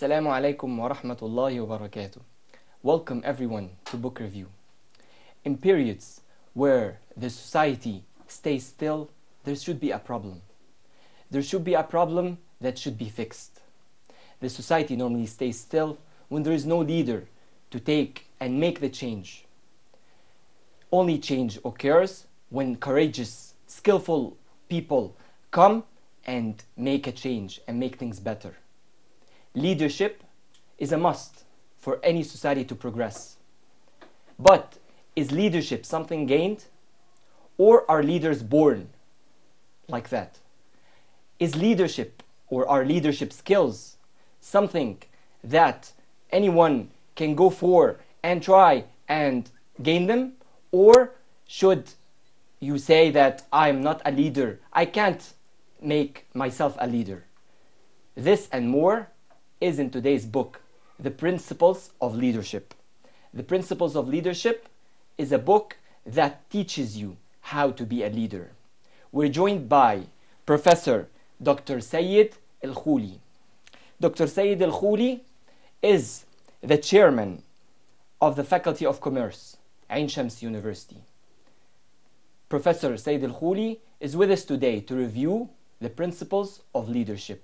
Assalamu alaikum wa rahmatullahi wa barakatuh. Welcome everyone to Book Review. In periods where the society stays still, there should be a problem. There should be a problem that should be fixed. The society normally stays still when there is no leader to take and make the change. Only change occurs when courageous, skillful people come and make a change and make things better. Leadership is a must for any society to progress. But is leadership something gained, or are leaders born like that? Is leadership or are leadership skills something that anyone can go for and try and gain them? Or should you say that I'm not a leader, I can't make myself a leader? This and more is in today's book, The Principles of Leadership. The Principles of Leadership is a book that teaches you how to be a leader. We're joined by Professor Dr. Sayyid Al-Khouli. Dr. Sayyid Al-Khouli is the chairman of the Faculty of Commerce, Ain Shams University. Professor Sayyid Al-Khouli is with us today to review the principles of leadership.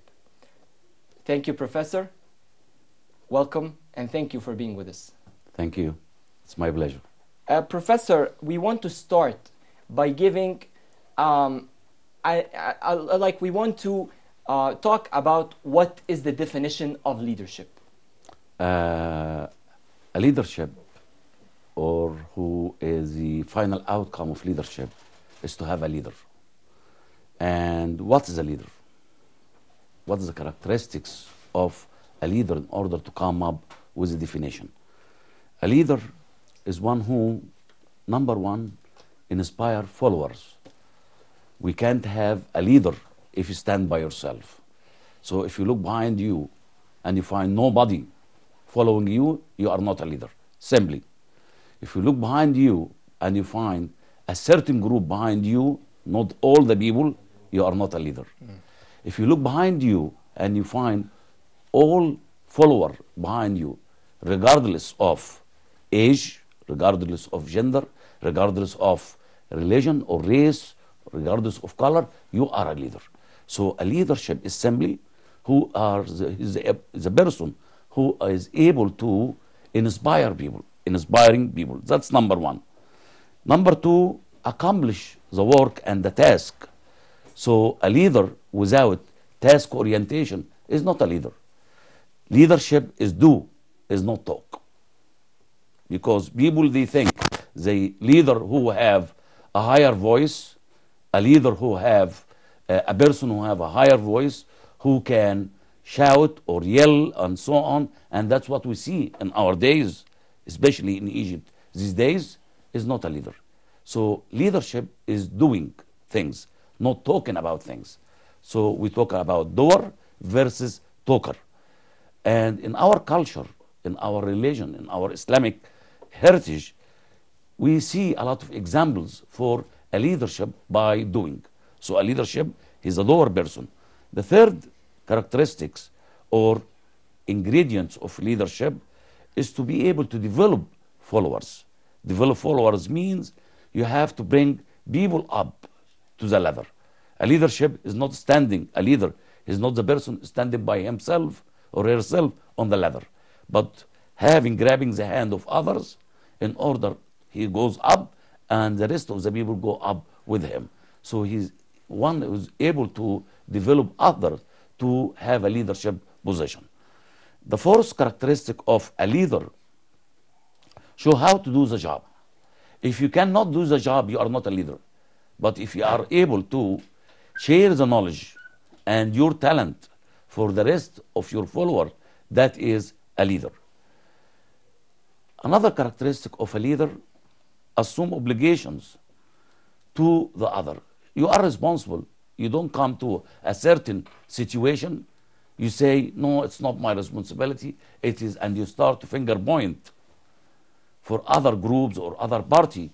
Thank you, Professor. Welcome, and thank you for being with us. Thank you. It's my pleasure. Professor, we want to start by giving, we want to talk about what is the definition of leadership. A leadership, or who is the final outcome of leadership, is to have a leader. And what is a leader? What is the characteristics of a leader in order to come up with a definition? A leader is one who, number one, inspire followers. We can't have a leader if you stand by yourself. So if you look behind you and you find nobody following you, you are not a leader, simply. If you look behind you and you find a certain group behind you, not all the people, you are not a leader. If you look behind you and you find all followers behind you, regardless of age, regardless of gender, regardless of religion or race, regardless of color, you are a leader. So a leadership is simply who are the person who is able to inspire people, inspiring people. That's number one. Number two, accomplish the work and the task. So a leader without task orientation is not a leader. Leadership is do, is not talk. Because people, they think the leader who have a higher voice, a leader who have a person who have a higher voice, who can shout or yell and so on, and that's what we see in our days, especially in Egypt these days, is not a leader. So leadership is doing things, not talking about things. So we talk about doer versus talker. And in our culture, in our religion, in our Islamic heritage, we see a lot of examples for a leadership by doing. So a leadership is a doer person. The third characteristics or ingredients of leadership is to be able to develop followers. Develop followers means you have to bring people up to the ladder. A leadership is not standing. A leader is not the person standing by himself or herself on the ladder, but grabbing the hand of others in order he goes up and the rest of the people go up with him. So he's one who is able to develop others to have a leadership position. The fourth characteristic of a leader, show how to do the job. If you cannot do the job, you are not a leader. But if you are able to share the knowledge and your talent for the rest of your followers, that is a leader. Another characteristic of a leader, assume obligations to the other. You are responsible. You don't come to a certain situation, you say, no, it's not my responsibility, it is, and you start to finger point for other groups or other party.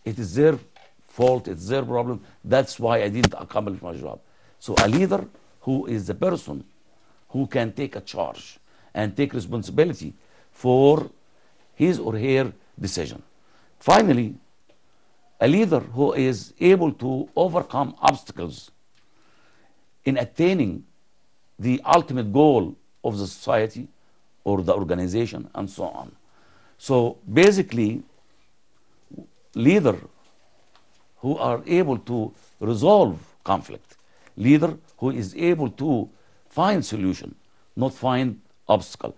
It is their fault, it's their problem, that's why I didn't accomplish my job. So a leader who is the person who can take a charge and take responsibility for his or her decision. Finally, a leader who is able to overcome obstacles in attaining the ultimate goal of the society or the organization and so on. So basically, leader who are able to resolve conflict, leader who is able to find solution, not find obstacle.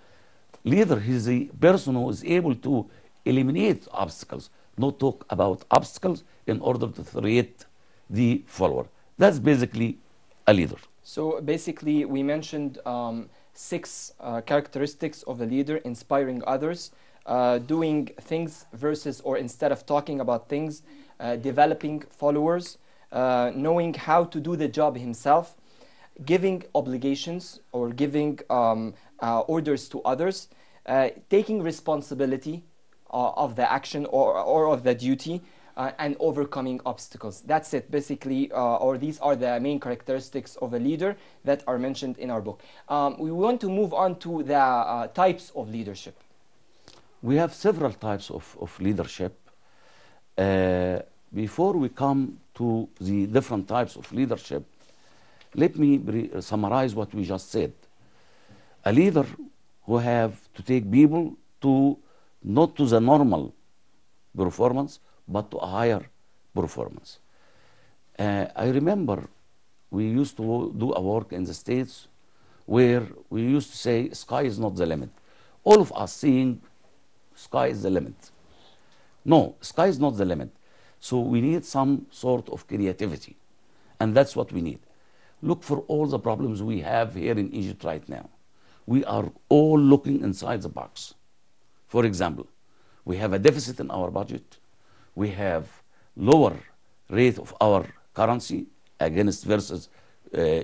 Leader is a person who is able to eliminate obstacles, not talk about obstacles in order to create the follower. That's basically a leader. So basically, we mentioned six characteristics of a leader: inspiring others, doing things versus or instead of talking about things, developing followers, knowing how to do the job himself, giving obligations or giving orders to others, taking responsibility of the action or of the duty, and overcoming obstacles. That's it, basically, or these are the main characteristics of a leader that are mentioned in our book. We want to move on to the types of leadership. We have several types of leadership. Before we come to the different types of leadership, let me summarize what we just said. A leader who have to take people to not to the normal performance, but to a higher performance. I remember we used to do a work in the States where we used to say sky is not the limit. All of us seeing sky is the limit. No, sky is not the limit. So we need some sort of creativity. And that's what we need. Look for all the problems we have here in Egypt right now. We are all looking inside the box. For example, we have a deficit in our budget. We have lower rate of our currency against versus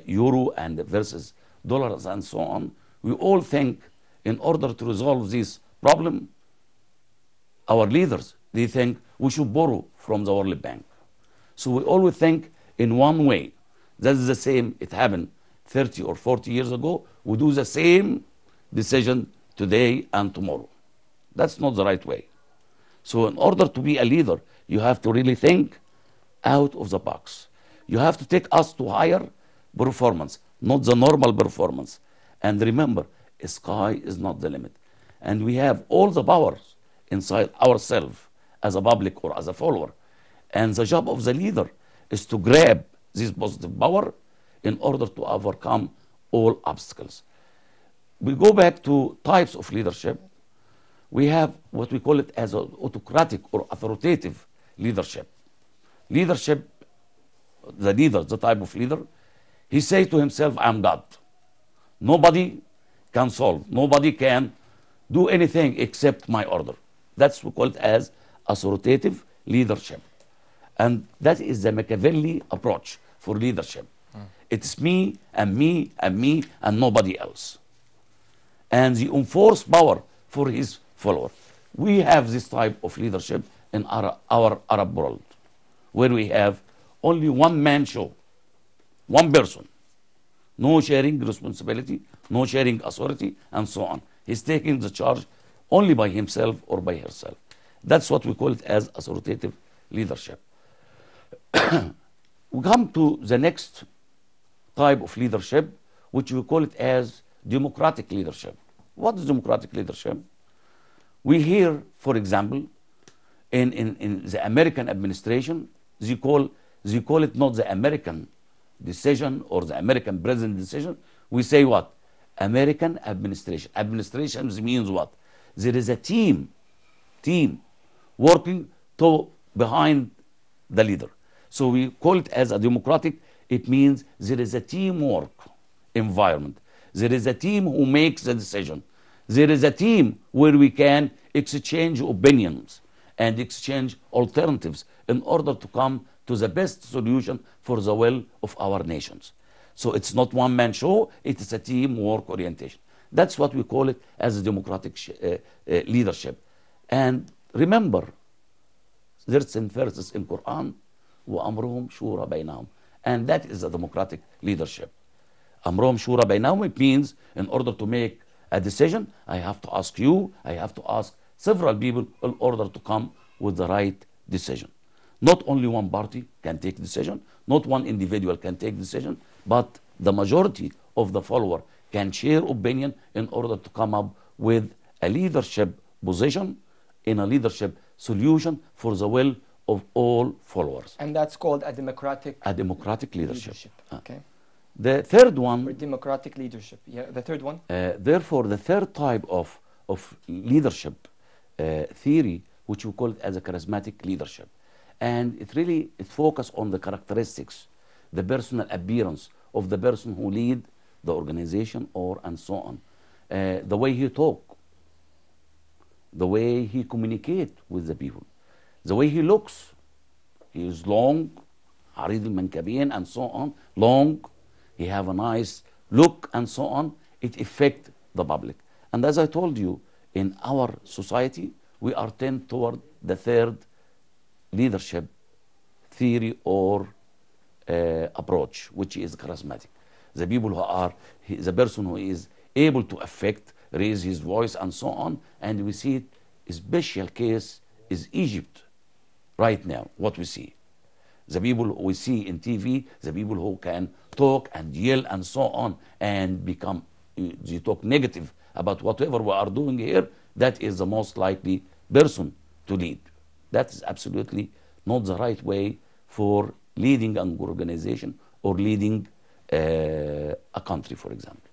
euro and versus dollars and so on. We all think in order to resolve this problem, our leaders, they think we should borrow from the World Bank. So we always think in one way. That's the same, it happened 30 or 40 years ago. We do the same decision today and tomorrow. That's not the right way. So in order to be a leader, you have to really think out of the box. You have to take us to higher performance, not the normal performance. And remember, sky is not the limit. And we have all the powers inside ourselves as a public or as a follower. And the job of the leader is to grab this positive power in order to overcome all obstacles. We go back to types of leadership. We have what we call it as an autocratic or authoritative leadership. Leadership, the leader, the type of leader, he says to himself, I'm God. Nobody can solve, nobody can do anything except my order. That's what we call it as authoritative leadership. And that is the Machiavelli approach for leadership. It's me and me and me and nobody else. And the enforced power for his followers. We have this type of leadership in our Arab world, where we have only one man show, one person. No sharing responsibility, no sharing authority, and so on. He's taking the charge only by himself or by herself. That's what we call it as authoritative leadership. We come to the next type of leadership, which we call it as democratic leadership. What is democratic leadership? We hear, for example, in the American administration, they call it not the American decision or the American president decision. We say what? American administration. Administration means what? There is a team working behind the leader. So we call it as a democratic. It means there is a teamwork environment. There is a team who makes the decision. There is a team where we can exchange opinions and exchange alternatives in order to come to the best solution for the will of our nations. So it's not one-man show, it is a teamwork orientation. That's what we call it as a democratic leadership. And remember, there's some verses in Quran, وَأَمْرُهُمْ شُورَ بَيْنَهُمْ. And that is a democratic leadership. أَمْرُهُمْ شُورَ بَيْنَهُمْ, it means in order to make a decision, I have to ask you, I have to ask several people in order to come with the right decision. Not only one party can take decision, not one individual can take decision, but the majority of the follower can share opinion in order to come up with a leadership position in a leadership solution for the will of all followers. And that's called a democratic Leadership. Okay. The third one, Or democratic leadership. Yeah, the third one. therefore, the third type of leadership theory, which we call it as a charismatic leadership. And it focuses on the characteristics, the personal appearance of the person who lead the organization or and so on. The way he talk, the way he communicate with the people, the way he looks. He is long, عريض المنكبين and so on, long. He have a nice look and so on. It affect the public. And as I told you, in our society, we are tend toward the third leadership theory or approach, which is charismatic. The people who are, the person who is able to affect, raise his voice and so on. And we see it, a special case is Egypt right now, what we see. The people we see in TV, the people who can talk and yell and so on and become, they talk negative about whatever we are doing here, that is the most likely person to lead. That is absolutely not the right way for leading an organization or leading a country, for example.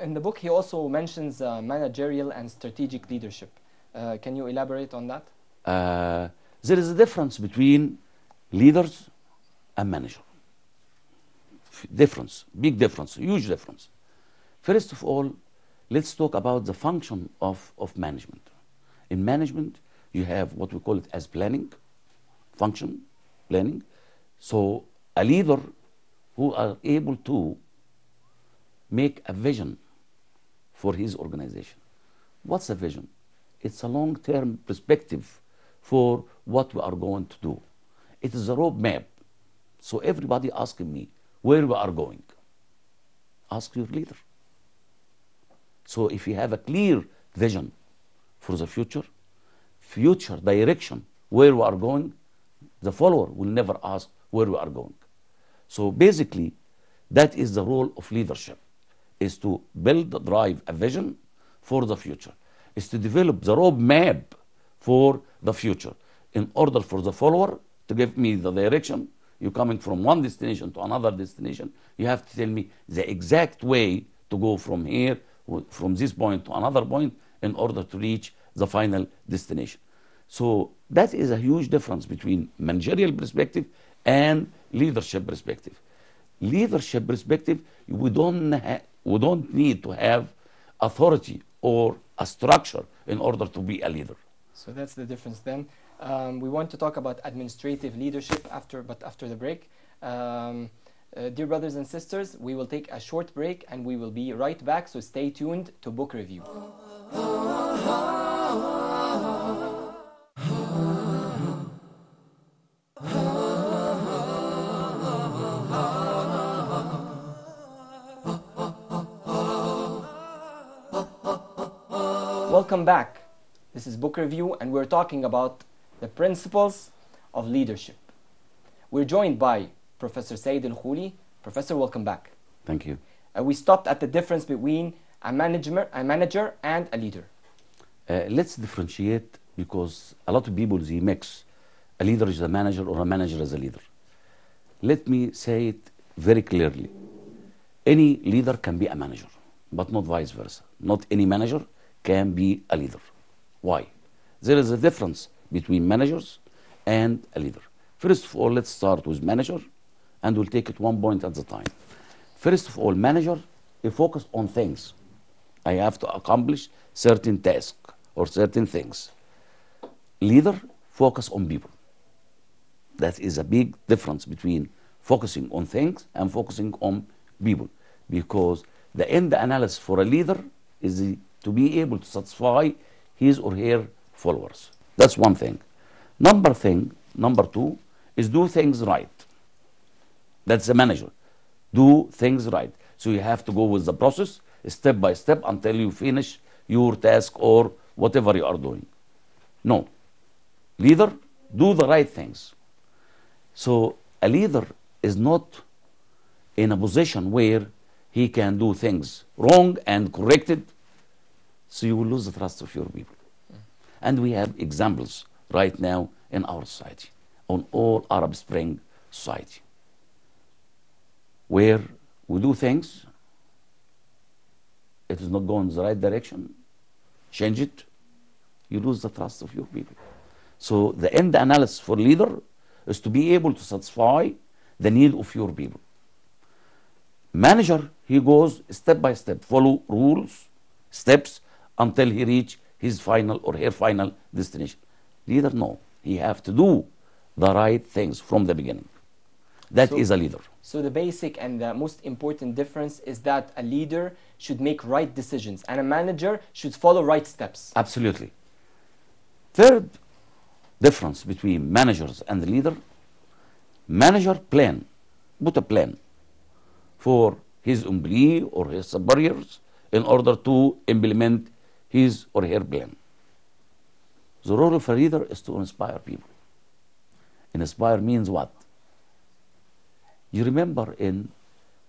In the book, he also mentions managerial and strategic leadership. Can you elaborate on that? There is a difference between leaders and manager. Difference, big difference, huge difference. First of all, let's talk about the function of management. In management, you have what we call it as planning, function, planning. So a leader who are able to make a vision for his organization. What's a vision? It's a long-term perspective for what we are going to do. It is a roadmap. So everybody asking me where we are going. Ask your leader. So if you have a clear vision for the future direction, where we are going, the follower will never ask where we are going. So basically, that is the role of leadership, is to build, drive a vision for the future, is to develop the roadmap for the future in order for the follower to give me the direction. You're coming from one destination to another destination. You have to tell me the exact way to go from here, from this point to another point in order to reach the final destination. So that is a huge difference between managerial perspective and leadership perspective. Leadership perspective, we don't need to have authority or a structure in order to be a leader. So that's the difference then. We want to talk about administrative leadership after the break. Dear brothers and sisters, we will take a short break and we will be right back, so stay tuned to Book Review. Welcome back. This is Book Review and we're talking about the principles of leadership. We're joined by Professor Said Al-Khouli. Professor, welcome back. Thank you. We stopped at the difference between a manager and a leader. Let's differentiate, because a lot of people, they mix a leader is a manager or a manager is a leader. Let me say it very clearly. Any leader can be a manager, but not vice versa. Not any manager can be a leader. Why? There is a difference between managers and a leader. First of all, let's start with manager, and we'll take it one point at a time. First of all, manager, he focus on things. I have to accomplish certain tasks or certain things. Leader, focus on people. That is a big difference between focusing on things and focusing on people, because the end analysis for a leader is to be able to satisfy his or her followers. That's one thing. Number two is do things right. That's the manager. Do things right. So you have to go with the process. step by step until you finish your task or whatever you are doing. No. Leader, do the right things. So a leader is not in a position where he can do things wrong and correct it, so you will lose the trust of your people. And we have examples right now in our society, on all Arab Spring society, where we do things, it is not going in the right direction, change it, you lose the trust of your people. So the end analysis for leader is to be able to satisfy the need of your people. Manager, he goes step by step, follow rules, steps, until he reach his final or her final destination. Leader, no. He have to do the right things from the beginning. That is a leader. So the basic and the most important difference is that a leader should make right decisions and a manager should follow right steps. Absolutely. Third difference between managers and the leader, manager put a plan for his employee or his superiors in order to implement his or her plan. The role of a leader is to inspire people. Inspire means what? You remember in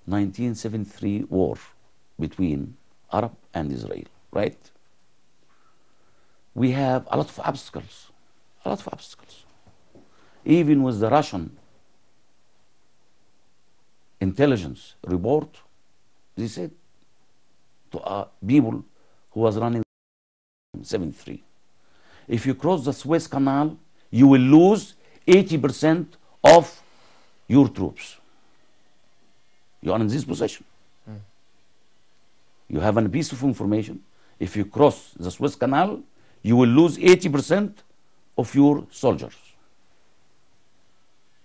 1973 war between Arab and Israel, right? We have a lot of obstacles, Even with the Russian intelligence report, they said to people who was running 73, if you cross the Suez Canal, you will lose 80% of your troops. You are in this position. You have a piece of information. If you cross the Suez Canal, you will lose 80% of your soldiers.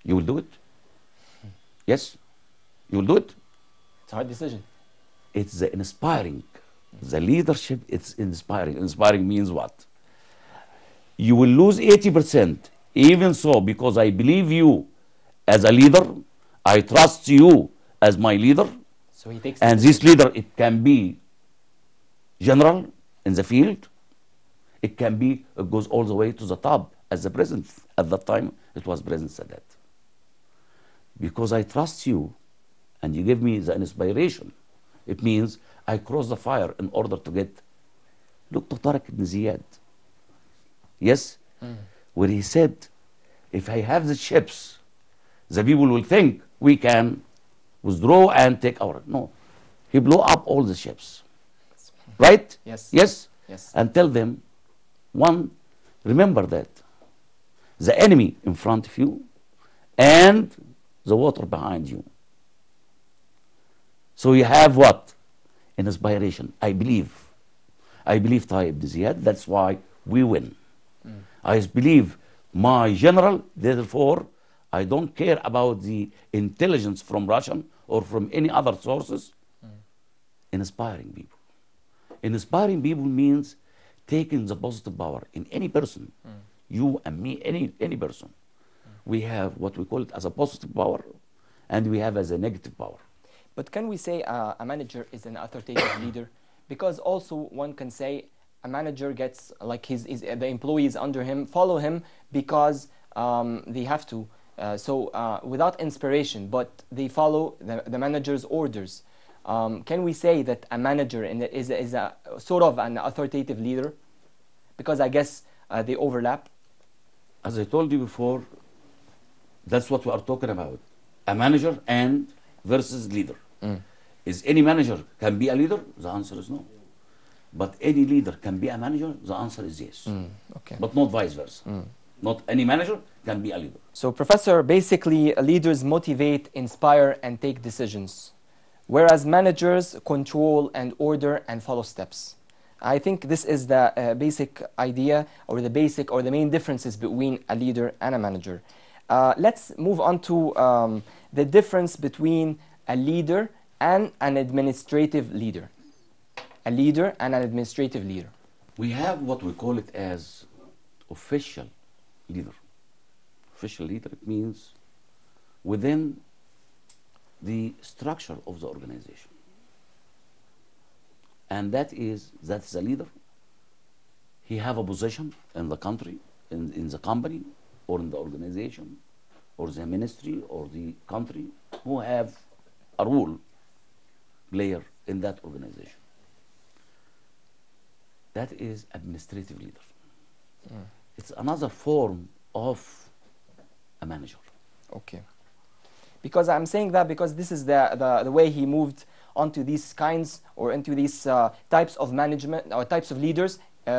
You will do it? Yes? You will do it? It's a hard decision. It's the inspiring. The leadership, it's inspiring. Inspiring means what? You will lose 80%. Even so, because I believe you as a leader, I trust you as my leader. So he takes and this leader, it can be general in the field. It can be, it goes all the way to the top as the president. At that time, it was President Sadat. Because I trust you and you give me the inspiration, it means I cross the fire in order to get, look to Tariq ibn Ziyad. Yes? Where he said, if I have the ships, the people will think we can withdraw and take our, no. He blew up all the ships. Right? Yes. Yes? Yes. And tell them, one, remember that the enemy in front of you and the water behind you. So you have what? An inspiration. I believe Tariq ibn Ziyad, that's why we win. I believe my general, therefore, I don't care about the intelligence from Russian or from any other sources. Inspiring people. Inspiring people means taking the positive power in any person, you and me, any person. We have what we call it as a positive power, and we have as a negative power. But can we say a manager is an authoritative leader? Because also one can say a manager gets, like the employees under him follow him because they have to. Without inspiration, but they follow the manager's orders. Can we say that a manager is a sort of an authoritative leader? Because I guess they overlap. As I told you before, that's what we are talking about. A manager and versus leader. Is any manager can be a leader? The answer is no. But any leader can be a manager? The answer is yes. Okay. But not vice versa. Not any manager can be a leader. So, Professor, basically leaders motivate, inspire, and take decisions, whereas managers control and order and follow steps. I think this is the basic idea or the main differences between a leader and a manager. Let's move on to the difference between a leader and an administrative leader. A leader and an administrative leader. We have what we call it as official leader. Official leader, it means within the structure of the organization. And that's a leader. He have a position in the country, in the company, or in the organization, or the ministry, or the country, who have a role player in that organization. That is administrative leader. It's another form of a manager. Okay. Because I'm saying that because this is the way he moved onto these kinds or into these types of management or types of leaders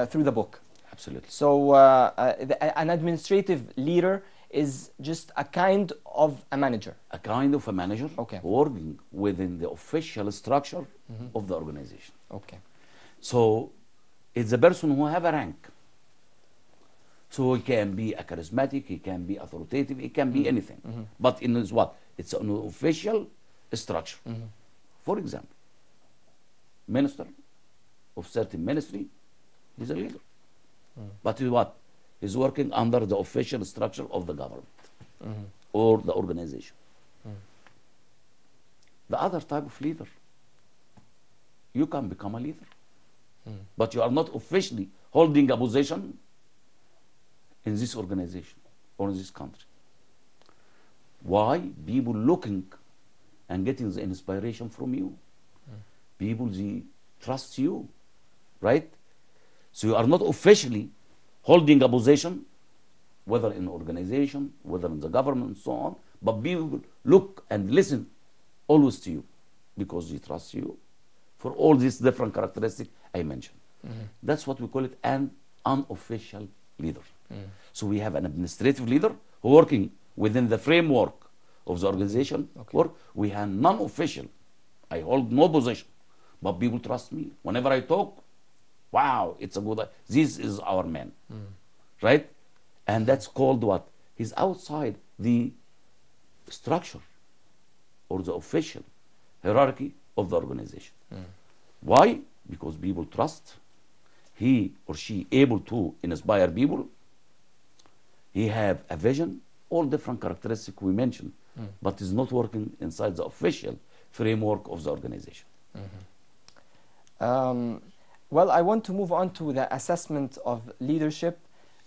through the book. Absolutely. So an administrative leader is just a kind of a manager. A kind of a manager, Okay. working within the official structure of the organization. Okay. So it's a person who have a rank. So he can be a charismatic, he can be authoritative, he can be anything. But in his what? It's an official structure. For example, minister of certain ministry, he's a leader. But he's what? He's working under the official structure of the government or the organization. The other type of leader, you can become a leader, but you are not officially holding a position in this organization or in this country. Why? People looking and getting the inspiration from you. People, they trust you, right? So you are not officially holding a position, whether in organization, whether in the government, and so on, but people look and listen always to you because they trust you for all these different characteristics I mentioned. That's what we call it an unofficial leader. So we have an administrative leader who working within the framework of the organization, or we have non-official. I hold no position, but people trust me. Whenever I talk, wow, it's a good, this is our man, right? And that's called what? He's outside the structure or the official hierarchy of the organization. Why? Because people trust. He or she able to inspire people. He have a vision, all different characteristics we mentioned, but is not working inside the official framework of the organization. Well, I want to move on to the assessment of leadership.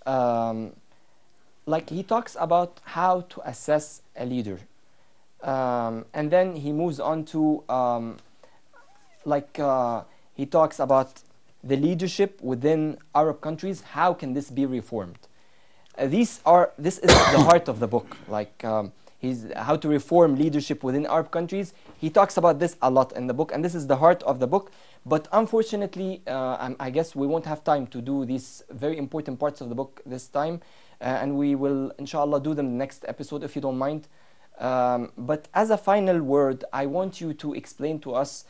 Like he talks about how to assess a leader. And then he moves on to he talks about the leadership within Arab countries. How can this be reformed? This is the heart of the book. Like he's how to reform leadership within Arab countries. He talks about this a lot in the book, and this is the heart of the book. But unfortunately, I guess we won't have time to do these very important parts of the book this time, and we will, inshallah, do them next episode if you don't mind. But as a final word, I want you to explain to us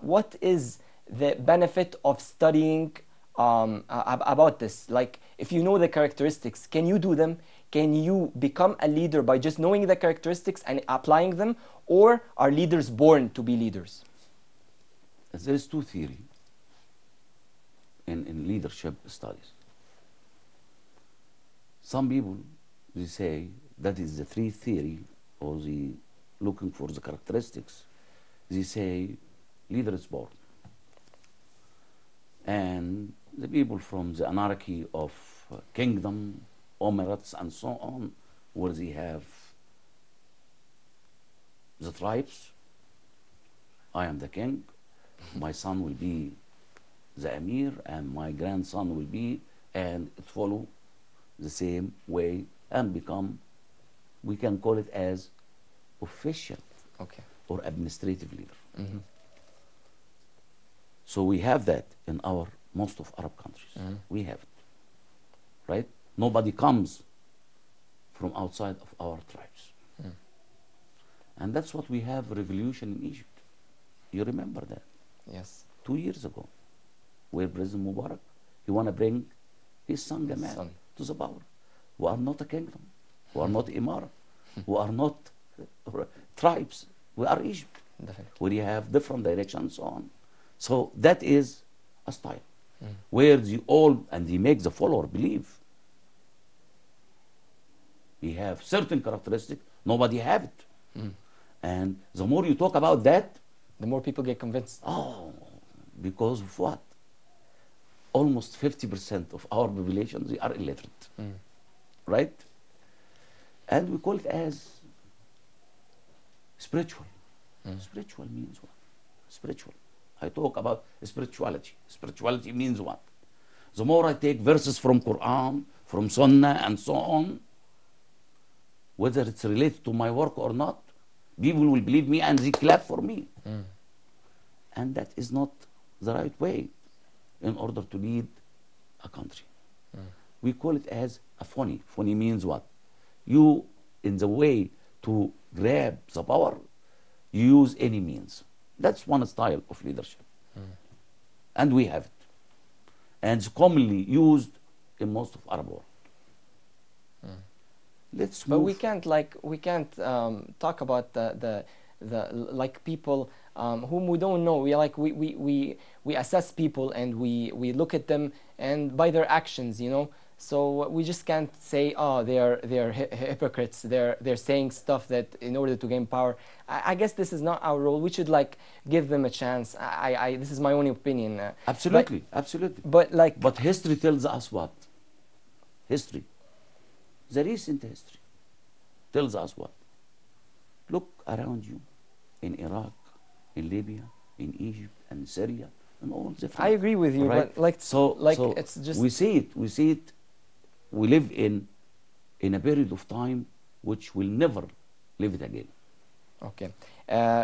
what is the benefit of studying about this. Like, if you know the characteristics, can you do them? Can you become a leader by just knowing the characteristics and applying them? Or are leaders born to be leaders? There is two theories in leadership studies. Some people, they say that is the three theory, or the looking for the characteristics. They say leader is born. And the people from the anarchy of kingdom, emirates, and so on, where they have the tribes. I am the king, my son will be the emir, and my grandson will be, and it follow the same way and become, we can call it as official or administrative leader. So we have that in our most of Arab countries. We have it, right? Nobody comes from outside of our tribes. And that's what we have revolution in Egypt. You remember that? Yes. 2 years ago, where President Mubarak, he want to bring his son Gamal to the power. We are not a kingdom. We are not Imara. We are not tribes. We are Egypt. Definitely. Where you have different directions and so on. So that is a style where the all and they make the follower believe. We have certain characteristics, nobody have it. And the more you talk about that, the more people get convinced. oh, Because of what? Almost 50% of our population, they are illiterate. Right? And we call it as spiritual. Spiritual means what? Spiritual. I talk about spirituality. Spirituality means what? The more I take verses from Quran, from Sunnah, and so on, whether it's related to my work or not, people will believe me and they clap for me. And that is not the right way in order to lead a country. We call it as a phony. Phony means what? You, in the way to grab the power, you use any means. That's one style of leadership. And we have it. And it's commonly used in most of Arab world. Let's move. But we can't talk about the like people whom we don't know. We assess people and we look at them and by their actions, you know. So we just can't say, oh, they're hypocrites. They're saying stuff that in order to gain power. I guess this is not our role. We should like give them a chance. This is my own opinion. Absolutely, absolutely. But history tells us what? History, the recent history, tells us what? Look around you, in Iraq, in Libya, in Egypt, and Syria, and all the. I agree with you, right? but so it's just we see it. We live in a period of time which will never live it again. Okay.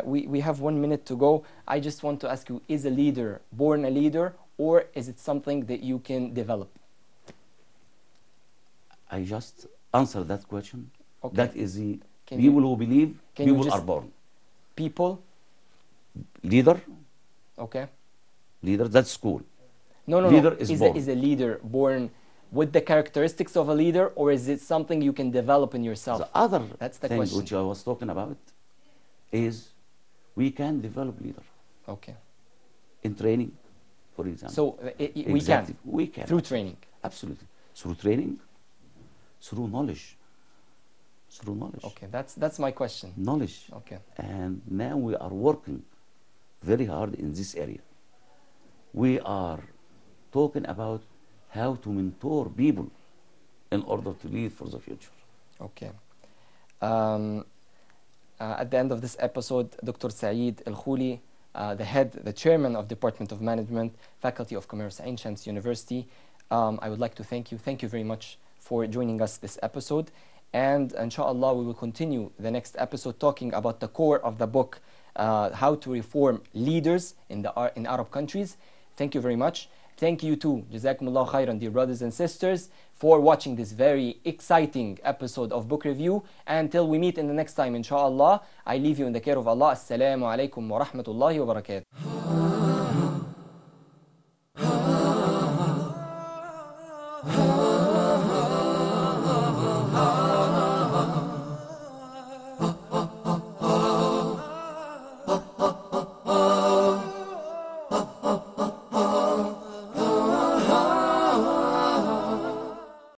We have 1 minute to go. I just want to ask you, is a leader born a leader, or is it something that you can develop? I just answered that question. Okay. That is the people who believe people are born. People? Leader? Okay. Leader, that's school. No. Leader is born. Is a leader born with the characteristics of a leader, or is it something you can develop in yourself? The other That's the thing question. which I was talking about is we can develop leader. Okay. In training, for example. So we can. Through training. Absolutely. Through training, through knowledge. Through knowledge. Okay, that's my question. Knowledge. Okay. And now we are working very hard in this area. We are talking about how to mentor people in order to lead for the future. Okay. At the end of this episode, Dr. Saeed Al-Khouli, the chairman of Department of Management, Faculty of Commerce, Ain Shams University, I would like to thank you. Thank you very much for joining us this episode. And inshallah, we will continue the next episode talking about the core of the book, how to reform leaders in Arab countries. Thank you very much. Thank you too, Jazakumullah khairan, dear brothers and sisters, for watching this very exciting episode of Book Review. Until we meet in the next time, inshallah, I leave you in the care of Allah. Assalamu alaikum wa rahmatullahi wa barakatuh.